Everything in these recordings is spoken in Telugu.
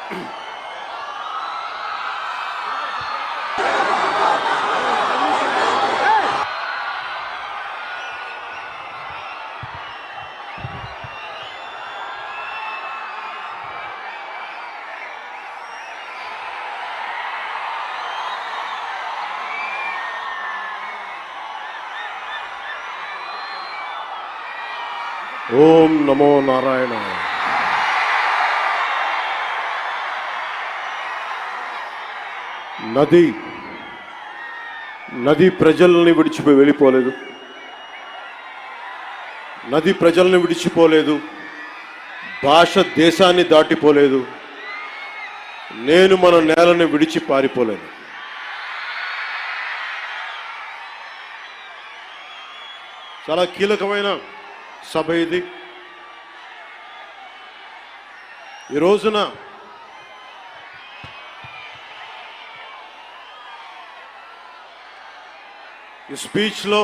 ఓం నమో నారాయణ. నది ప్రజల్ని విడిచిపోయి వెళ్ళిపోలేదు. నది ప్రజల్ని విడిచిపోలేదు. భాష దేశాన్ని దాటిపోలేదు. నేను మన నేలని విడిచి పారిపోలేదు. చాలా కీలకమైన సభ ఇది. ఈ రోజున ఈ స్పీచ్లో,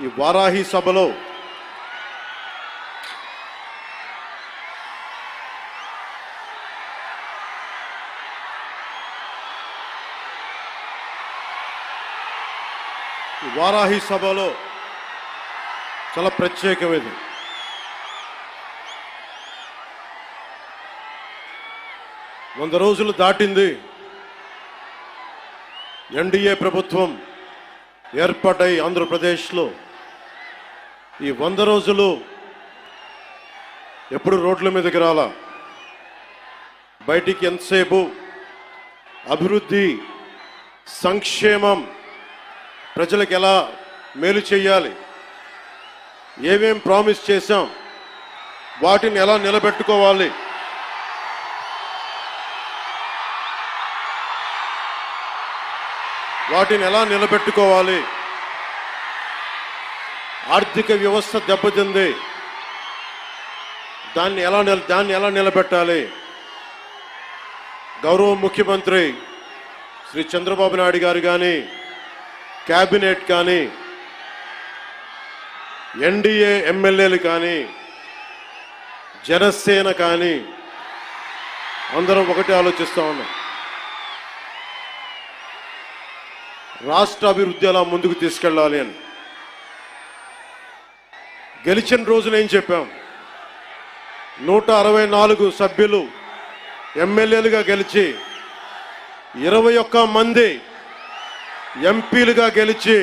ఈ వారాహి సభలో చాలా ప్రత్యేకమైనది. వంద రోజులు దాటింది. ఎన్డీఏ ప్రభుత్వం ఏర్పాటై ఆంధ్రప్రదేశ్లో ఈ 100 రోజులు ఎప్పుడు రోడ్ల మీదకి రాలా. బయటికి ఎంతసేపు అభివృద్ధి, సంక్షేమం, ప్రజలకు ఎలా మేలు చేయాలి, ఏమేం ప్రామిస్ చేశాం, వాటిని ఎలా నిలబెట్టుకోవాలి, ఆర్థిక వ్యవస్థ దెబ్బతింది, దాన్ని ఎలా నిలబెట్టాలి. గౌరవ ముఖ్యమంత్రి శ్రీ చంద్రబాబు నాయుడు గారు కానీ, క్యాబినెట్ కానీ, ఎన్డీఏ ఎమ్మెల్యేలు కానీ, జనసేన కానీ అందరం ఒకటే ఆలోచిస్తూ ఉన్నాం. రాష్ట్ర అభివృద్ధి ఎలా ముందుకు తీసుకెళ్ళాలి అని. గెలిచిన రోజున ఏం చెప్పాం? 164 సభ్యులు ఎమ్మెల్యేలుగా గెలిచి, 21 మంది ఎంపీలుగా గెలిచి,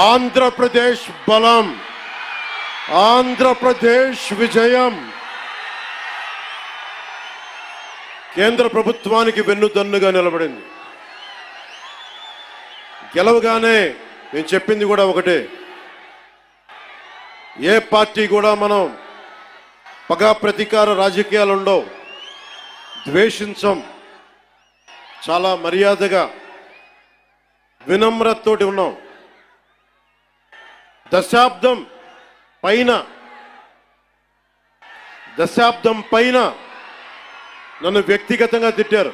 ఆంధ్రప్రదేశ్ బలం, ఆంధ్రప్రదేశ్ విజయం, కేంద్ర ప్రభుత్వానికి వెన్నుదన్నుగా నిలబడింది. గెలవగానే నేను చెప్పింది కూడా ఒకటే, ఏ పార్టీ కూడా మనం పగా ప్రతీకార రాజకీయాలు ఉండవు, ద్వేషించం, చాలా మర్యాదగా వినమ్రతతోటి ఉన్నాం. దశాబ్దం పైన నన్ను వ్యక్తిగతంగా తిట్టారు,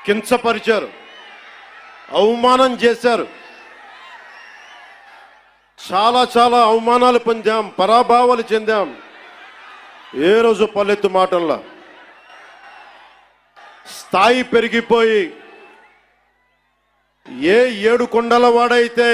కించపరిచారు, అవమానం చేశారు. చాలా అవమానాలు పొందాం, పరాభావాలు చెందాం. ఏ రోజు పల్లెత్తు మాటల్లా స్థాయి పెరిగిపోయి, ఏ 7 కొండల వాడైతే